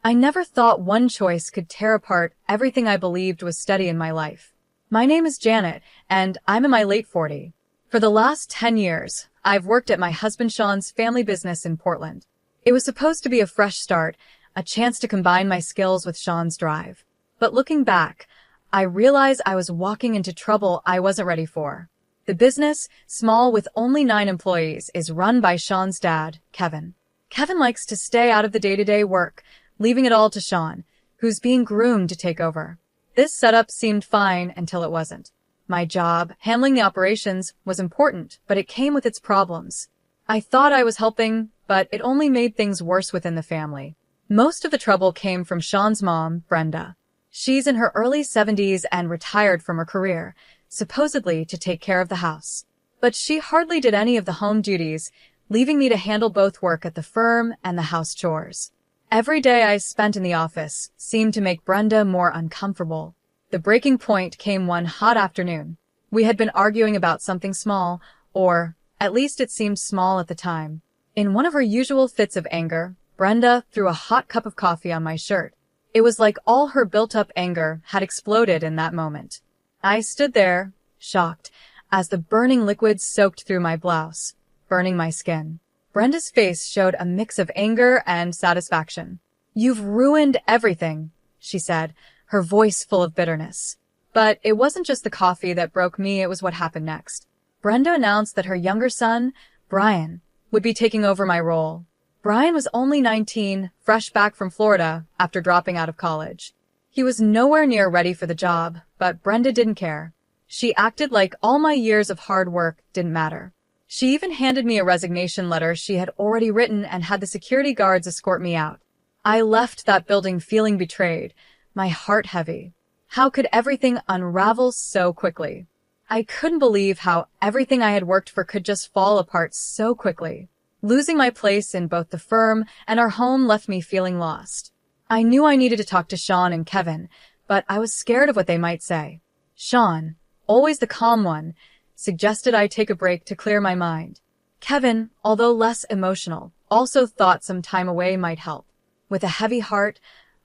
I never thought one choice could tear apart everything I believed was steady in my life. My name is Janet, and I'm in my late 40s. For the last 10 years, I've worked at my husband Sean's family business in Portland. It was supposed to be a fresh start, a chance to combine my skills with Sean's drive. But looking back, I realize I was walking into trouble I wasn't ready for. The business, small with only 9 employees, is run by Sean's dad, Kevin. Kevin likes to stay out of the day-to-day work, leaving it all to Sean, who's being groomed to take over. This setup seemed fine until it wasn't. My job, handling the operations, was important, but it came with its problems. I thought I was helping, but it only made things worse within the family. Most of the trouble came from Sean's mom, Brenda. She's in her early 70s and retired from her career, supposedly to take care of the house. But she hardly did any of the home duties, leaving me to handle both work at the firm and the house chores. Every day I spent in the office seemed to make Brenda more uncomfortable. The breaking point came one hot afternoon. We had been arguing about something small, or at least it seemed small at the time. In one of her usual fits of anger, Brenda threw a hot cup of coffee on my shirt. It was like all her built-up anger had exploded in that moment. I stood there, shocked, as the burning liquid soaked through my blouse, burning my skin. Brenda's face showed a mix of anger and satisfaction. "You've ruined everything," she said, her voice full of bitterness. But it wasn't just the coffee that broke me, it was what happened next. Brenda announced that her younger son, Brian, would be taking over my role. Brian was only 19, fresh back from Florida after dropping out of college. He was nowhere near ready for the job, but Brenda didn't care. She acted like all my years of hard work didn't matter. She even handed me a resignation letter she had already written and had the security guards escort me out. I left that building feeling betrayed, my heart heavy. How could everything unravel so quickly? I couldn't believe how everything I had worked for could just fall apart so quickly. Losing my place in both the firm and our home left me feeling lost. I knew I needed to talk to Sean and Kevin, but I was scared of what they might say. Sean, always the calm one, suggested I take a break to clear my mind. Kevin, although less emotional, also thought some time away might help. With a heavy heart,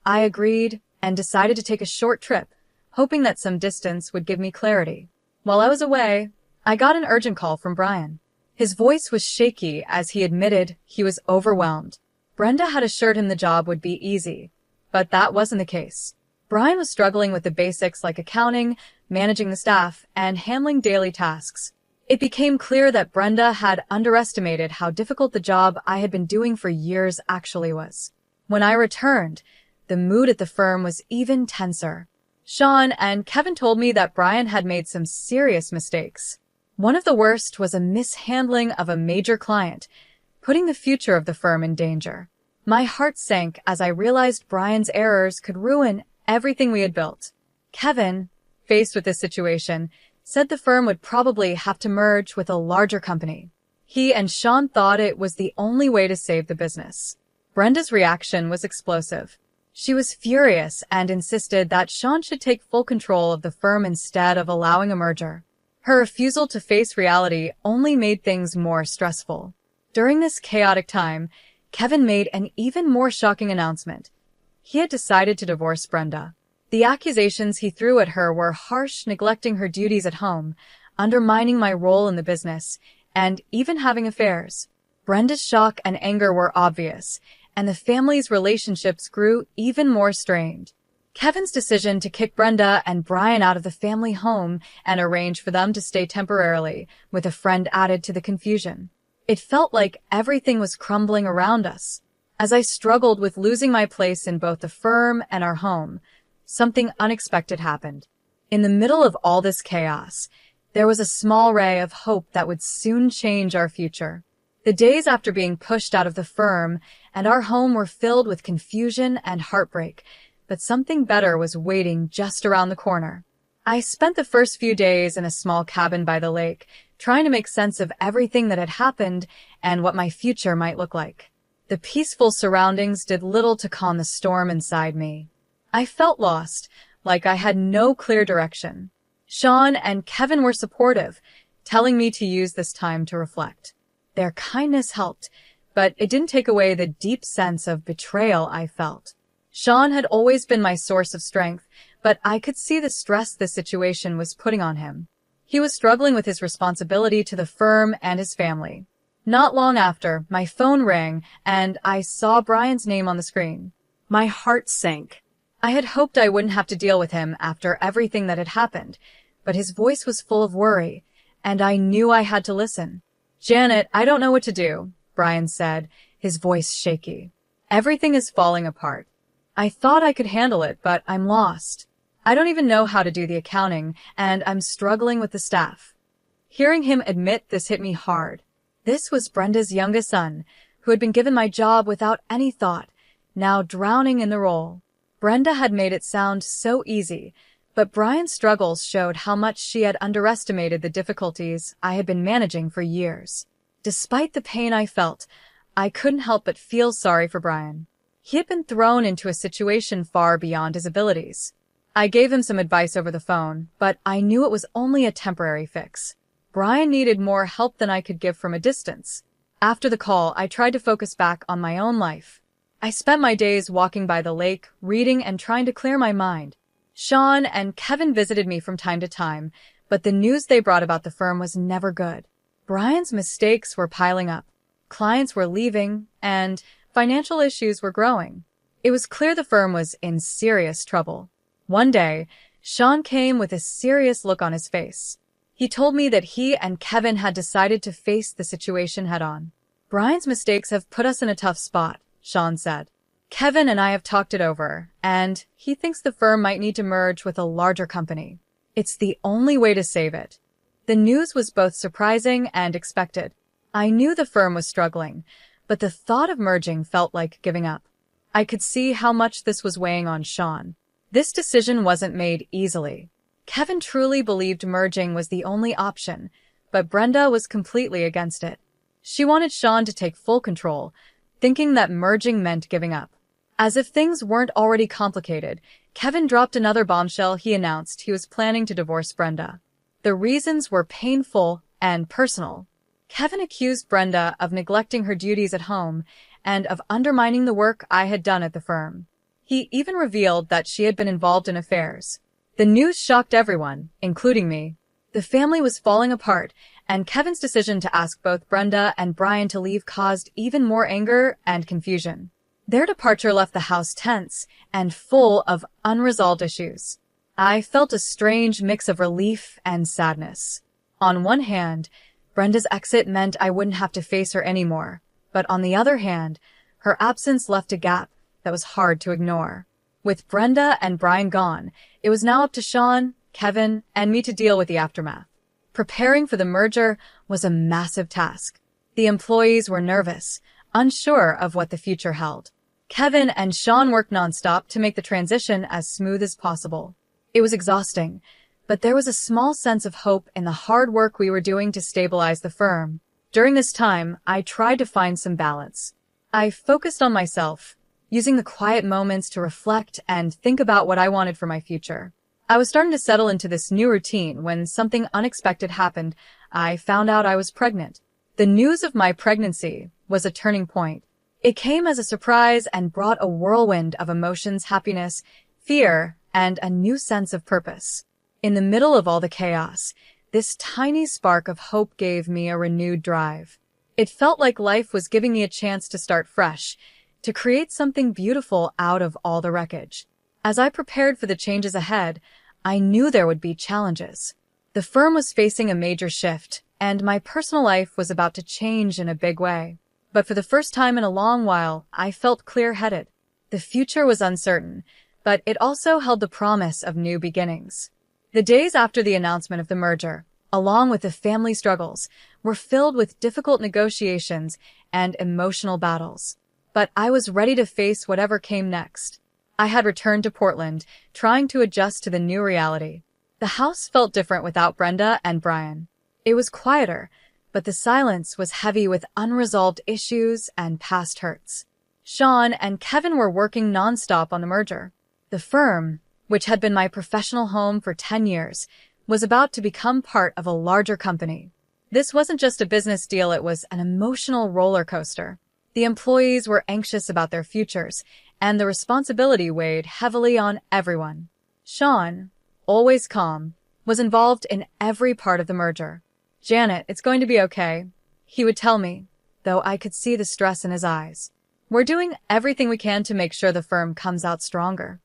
I agreed and decided to take a short trip, hoping that some distance would give me clarity. While I was away, I got an urgent call from Brian. His voice was shaky as he admitted he was overwhelmed. Brenda had assured him the job would be easy, but that wasn't the case. Brian was struggling with the basics like accounting, managing the staff, and handling daily tasks. It became clear that Brenda had underestimated how difficult the job I had been doing for years actually was. When I returned, the mood at the firm was even tenser. Sean and Kevin told me that Brian had made some serious mistakes. One of the worst was a mishandling of a major client, putting the future of the firm in danger. My heart sank as I realized Brian's errors could ruin everything we had built. Kevin, faced with this situation, said the firm would probably have to merge with a larger company. He and Sean thought it was the only way to save the business. Brenda's reaction was explosive. She was furious and insisted that Sean should take full control of the firm instead of allowing a merger. Her refusal to face reality only made things more stressful. During this chaotic time, Kevin made an even more shocking announcement. He had decided to divorce Brenda. The accusations he threw at her were harsh, neglecting her duties at home, undermining my role in the business, and even having affairs. Brenda's shock and anger were obvious, and the family's relationships grew even more strained. Kevin's decision to kick Brenda and Brian out of the family home and arrange for them to stay temporarily, with a friend added to the confusion. It felt like everything was crumbling around us. As I struggled with losing my place in both the firm and our home, something unexpected happened. In the middle of all this chaos, there was a small ray of hope that would soon change our future. The days after being pushed out of the firm and our home were filled with confusion and heartbreak, but something better was waiting just around the corner. I spent the first few days in a small cabin by the lake, trying to make sense of everything that had happened and what my future might look like. The peaceful surroundings did little to calm the storm inside me. I felt lost, like I had no clear direction. Sean and Kevin were supportive, telling me to use this time to reflect. Their kindness helped, but it didn't take away the deep sense of betrayal I felt. Sean had always been my source of strength, but I could see the stress this situation was putting on him. He was struggling with his responsibility to the firm and his family. Not long after, my phone rang, and I saw Brian's name on the screen. My heart sank. I had hoped I wouldn't have to deal with him after everything that had happened, but his voice was full of worry, and I knew I had to listen. "Janet, I don't know what to do," Brian said, his voice shaky. "Everything is falling apart. I thought I could handle it, but I'm lost. I don't even know how to do the accounting, and I'm struggling with the staff." Hearing him admit this hit me hard. This was Brenda's youngest son, who had been given my job without any thought, now drowning in the role. Brenda had made it sound so easy, but Brian's struggles showed how much she had underestimated the difficulties I had been managing for years. Despite the pain I felt, I couldn't help but feel sorry for Brian. He had been thrown into a situation far beyond his abilities. I gave him some advice over the phone, but I knew it was only a temporary fix. Brian needed more help than I could give from a distance. After the call, I tried to focus back on my own life. I spent my days walking by the lake, reading and trying to clear my mind. Sean and Kevin visited me from time to time, but the news they brought about the firm was never good. Brian's mistakes were piling up. Clients were leaving, and financial issues were growing. It was clear the firm was in serious trouble. One day, Sean came with a serious look on his face. He told me that he and Kevin had decided to face the situation head-on. "Brian's mistakes have put us in a tough spot," Sean said. "Kevin and I have talked it over, and he thinks the firm might need to merge with a larger company. It's the only way to save it." The news was both surprising and expected. I knew the firm was struggling, but the thought of merging felt like giving up. I could see how much this was weighing on Sean. This decision wasn't made easily. Kevin truly believed merging was the only option, but Brenda was completely against it. She wanted Sean to take full control, thinking that merging meant giving up. As if things weren't already complicated, Kevin dropped another bombshell. He announced he was planning to divorce Brenda. The reasons were painful and personal. Kevin accused Brenda of neglecting her duties at home and of undermining the work I had done at the firm. He even revealed that she had been involved in affairs. The news shocked everyone, including me. The family was falling apart, and Kevin's decision to ask both Brenda and Brian to leave caused even more anger and confusion. Their departure left the house tense and full of unresolved issues. I felt a strange mix of relief and sadness. On one hand, Brenda's exit meant I wouldn't have to face her anymore, but on the other hand, her absence left a gap that was hard to ignore. With Brenda and Brian gone, it was now up to Sean, Kevin, and me to deal with the aftermath. Preparing for the merger was a massive task. The employees were nervous, unsure of what the future held. Kevin and Sean worked nonstop to make the transition as smooth as possible. It was exhausting, but there was a small sense of hope in the hard work we were doing to stabilize the firm. During this time, I tried to find some balance. I focused on myself, using the quiet moments to reflect and think about what I wanted for my future. I was starting to settle into this new routine when something unexpected happened. I found out I was pregnant. The news of my pregnancy was a turning point. It came as a surprise and brought a whirlwind of emotions, happiness, fear, and a new sense of purpose. In the middle of all the chaos, this tiny spark of hope gave me a renewed drive. It felt like life was giving me a chance to start fresh, to create something beautiful out of all the wreckage. As I prepared for the changes ahead, I knew there would be challenges. The firm was facing a major shift, and my personal life was about to change in a big way. But for the first time in a long while, I felt clear-headed. The future was uncertain, but it also held the promise of new beginnings. The days after the announcement of the merger, along with the family struggles, were filled with difficult negotiations and emotional battles. But I was ready to face whatever came next. I had returned to Portland, trying to adjust to the new reality. The house felt different without Brenda and Brian. It was quieter, but the silence was heavy with unresolved issues and past hurts. Sean and Kevin were working nonstop on the merger. The firm, which had been my professional home for 10 years, was about to become part of a larger company. This wasn't just a business deal, it was an emotional roller coaster. The employees were anxious about their futures, and the responsibility weighed heavily on everyone. Sean, always calm, was involved in every part of the merger. "Janet, it's going to be okay," he would tell me, though I could see the stress in his eyes. "We're doing everything we can to make sure the firm comes out stronger."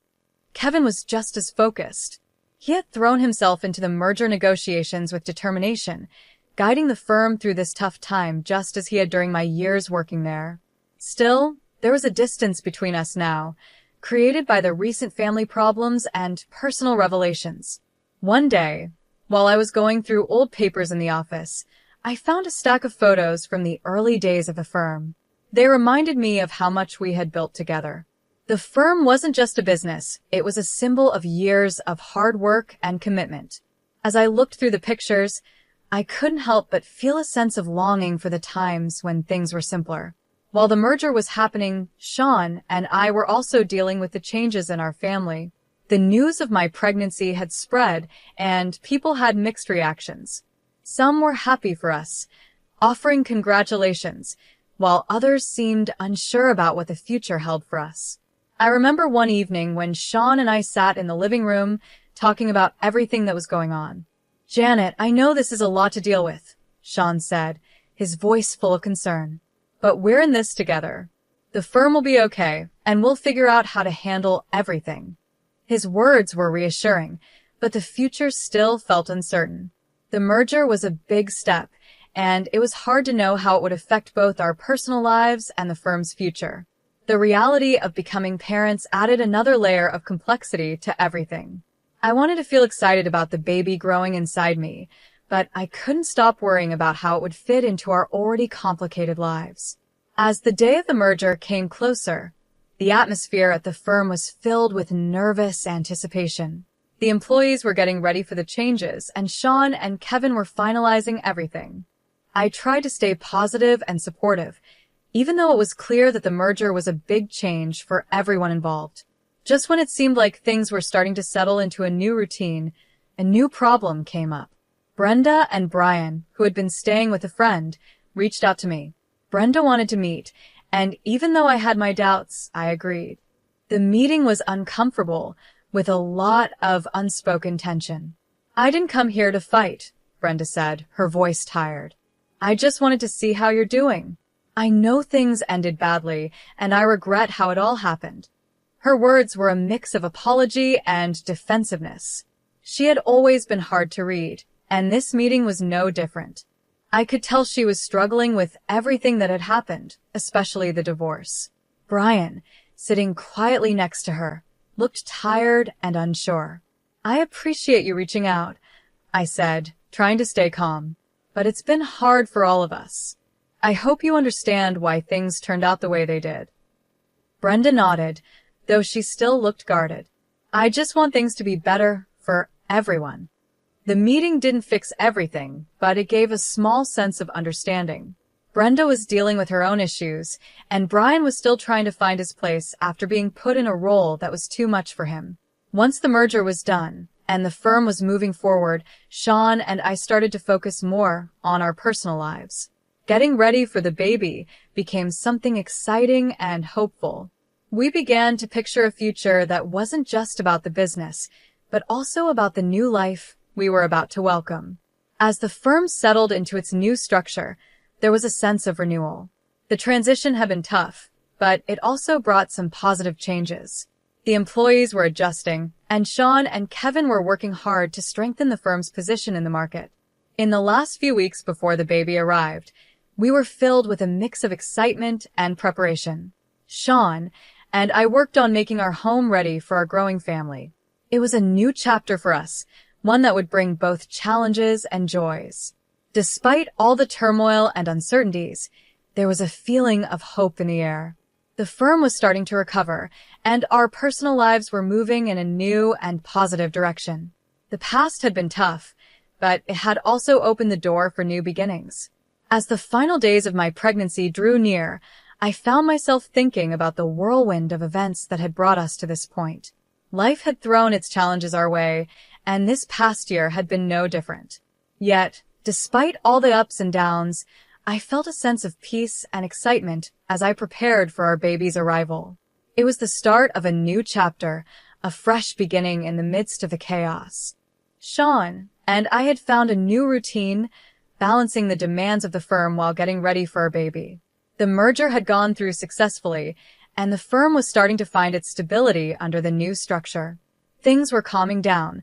Kevin was just as focused. He had thrown himself into the merger negotiations with determination, guiding the firm through this tough time just as he had during my years working there. Still, there was a distance between us now, created by the recent family problems and personal revelations. One day, while I was going through old papers in the office, I found a stack of photos from the early days of the firm. They reminded me of how much we had built together. The firm wasn't just a business, it was a symbol of years of hard work and commitment. As I looked through the pictures, I couldn't help but feel a sense of longing for the times when things were simpler. While the merger was happening, Sean and I were also dealing with the changes in our family. The news of my pregnancy had spread, and people had mixed reactions. Some were happy for us, offering congratulations, while others seemed unsure about what the future held for us. I remember one evening when Sean and I sat in the living room talking about everything that was going on. "Janet, I know this is a lot to deal with," Sean said, his voice full of concern. "But we're in this together. The firm will be okay, and we'll figure out how to handle everything." His words were reassuring, but the future still felt uncertain. The merger was a big step, and it was hard to know how it would affect both our personal lives and the firm's future. The reality of becoming parents added another layer of complexity to everything. I wanted to feel excited about the baby growing inside me, but I couldn't stop worrying about how it would fit into our already complicated lives. As the day of the merger came closer, the atmosphere at the firm was filled with nervous anticipation. The employees were getting ready for the changes, and Sean and Kevin were finalizing everything. I tried to stay positive and supportive, even though it was clear that the merger was a big change for everyone involved. Just when it seemed like things were starting to settle into a new routine, a new problem came up. Brenda and Brian, who had been staying with a friend, reached out to me. Brenda wanted to meet, and even though I had my doubts, I agreed. The meeting was uncomfortable, with a lot of unspoken tension. "I didn't come here to fight," Brenda said, her voice tired. "I just wanted to see how you're doing. I know things ended badly, and I regret how it all happened." Her words were a mix of apology and defensiveness. She had always been hard to read, and this meeting was no different. I could tell she was struggling with everything that had happened, especially the divorce. Brian, sitting quietly next to her, looked tired and unsure. "I appreciate you reaching out," I said, trying to stay calm. "But it's been hard for all of us. I hope you understand why things turned out the way they did." Brenda nodded, though she still looked guarded. "I just want things to be better for everyone." The meeting didn't fix everything, but it gave a small sense of understanding. Brenda was dealing with her own issues, and Brian was still trying to find his place after being put in a role that was too much for him. Once the merger was done, and the firm was moving forward, Sean and I started to focus more on our personal lives. Getting ready for the baby became something exciting and hopeful. We began to picture a future that wasn't just about the business, but also about the new life we were about to welcome. As the firm settled into its new structure, there was a sense of renewal. The transition had been tough, but it also brought some positive changes. The employees were adjusting, and Sean and Kevin were working hard to strengthen the firm's position in the market. In the last few weeks before the baby arrived, we were filled with a mix of excitement and preparation. Sean and I worked on making our home ready for our growing family. It was a new chapter for us, one that would bring both challenges and joys. Despite all the turmoil and uncertainties, there was a feeling of hope in the air. The firm was starting to recover, and our personal lives were moving in a new and positive direction. The past had been tough, but it had also opened the door for new beginnings. As the final days of my pregnancy drew near, I found myself thinking about the whirlwind of events that had brought us to this point. Life had thrown its challenges our way, and this past year had been no different. Yet, despite all the ups and downs, I felt a sense of peace and excitement as I prepared for our baby's arrival. It was the start of a new chapter, a fresh beginning in the midst of the chaos. Sean and I had found a new routine, balancing the demands of the firm while getting ready for our baby. The merger had gone through successfully, and the firm was starting to find its stability under the new structure. Things were calming down,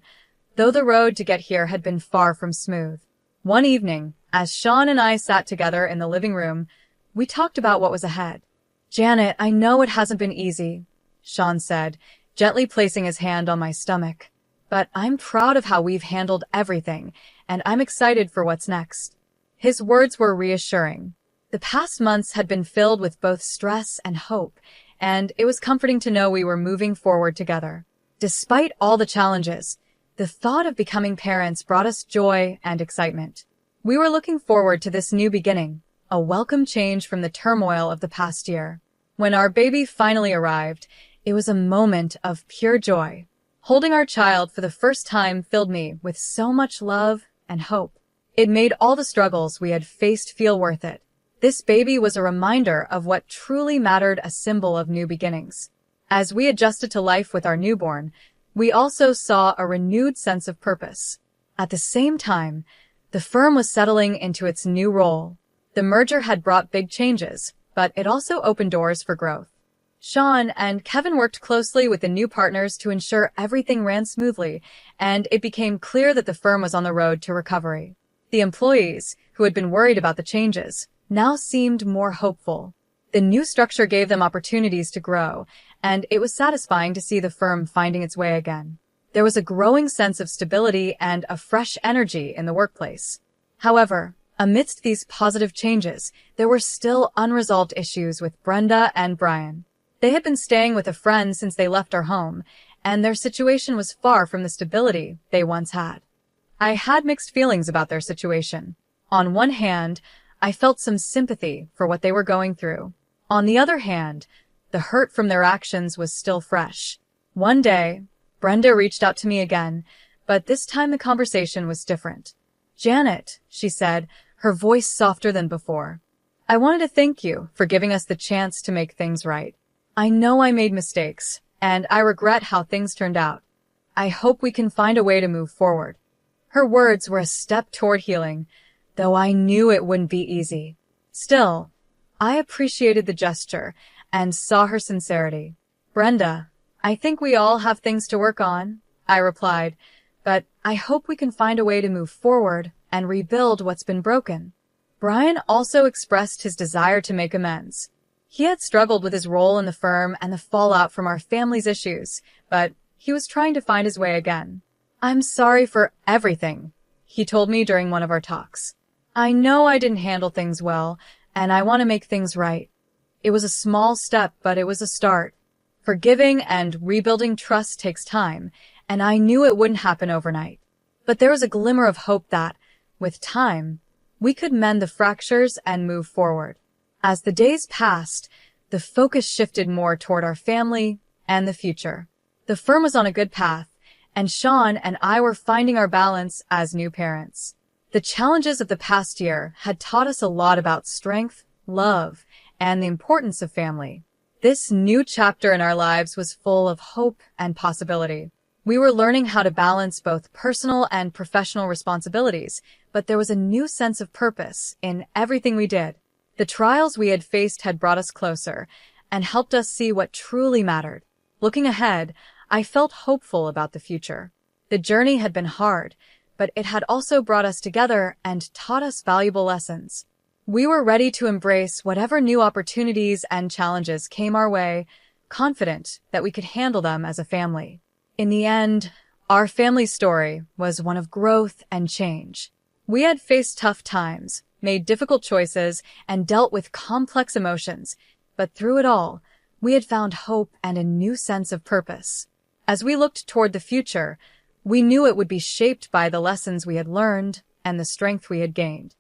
though the road to get here had been far from smooth. One evening, as Sean and I sat together in the living room, we talked about what was ahead. "Janet, I know it hasn't been easy," Sean said, gently placing his hand on my stomach. "But I'm proud of how we've handled everything, and I'm excited for what's next." His words were reassuring. The past months had been filled with both stress and hope, and it was comforting to know we were moving forward together. Despite all the challenges, the thought of becoming parents brought us joy and excitement. We were looking forward to this new beginning, a welcome change from the turmoil of the past year. When our baby finally arrived, it was a moment of pure joy. Holding our child for the first time filled me with so much love and hope. It made all the struggles we had faced feel worth it. This baby was a reminder of what truly mattered, a symbol of new beginnings. As we adjusted to life with our newborn, we also saw a renewed sense of purpose. At the same time, the firm was settling into its new role. The merger had brought big changes, but it also opened doors for growth. Sean and Kevin worked closely with the new partners to ensure everything ran smoothly, and it became clear that the firm was on the road to recovery. The employees, who had been worried about the changes, now seemed more hopeful. The new structure gave them opportunities to grow, and it was satisfying to see the firm finding its way again. There was a growing sense of stability and a fresh energy in the workplace. However, amidst these positive changes, there were still unresolved issues with Brenda and Brian. They had been staying with a friend since they left our home, and their situation was far from the stability they once had. I had mixed feelings about their situation. On one hand, I felt some sympathy for what they were going through. On the other hand, the hurt from their actions was still fresh. One day, Brenda reached out to me again, but this time the conversation was different. "Janet," she said, her voice softer than before, "I wanted to thank you for giving us the chance to make things right. I know I made mistakes, and I regret how things turned out. I hope we can find a way to move forward." Her words were a step toward healing, though I knew it wouldn't be easy. Still, I appreciated the gesture and saw her sincerity. "Brenda, I think we all have things to work on," I replied, "but I hope we can find a way to move forward and rebuild what's been broken." Brian also expressed his desire to make amends. He had struggled with his role in the firm and the fallout from our family's issues, but he was trying to find his way again. "I'm sorry for everything," he told me during one of our talks. "I know I didn't handle things well, and I want to make things right." It was a small step, but it was a start. Forgiving and rebuilding trust takes time, and I knew it wouldn't happen overnight. But there was a glimmer of hope that, with time, we could mend the fractures and move forward. As the days passed, the focus shifted more toward our family and the future. The firm was on a good path, and Sean and I were finding our balance as new parents. The challenges of the past year had taught us a lot about strength, love, and the importance of family. This new chapter in our lives was full of hope and possibility. We were learning how to balance both personal and professional responsibilities, but there was a new sense of purpose in everything we did. The trials we had faced had brought us closer and helped us see what truly mattered. Looking ahead, I felt hopeful about the future. The journey had been hard, but it had also brought us together and taught us valuable lessons. We were ready to embrace whatever new opportunities and challenges came our way, confident that we could handle them as a family. In the end, our family story was one of growth and change. We had faced tough times, made difficult choices, and dealt with complex emotions, but through it all, we had found hope and a new sense of purpose. As we looked toward the future, we knew it would be shaped by the lessons we had learned and the strength we had gained.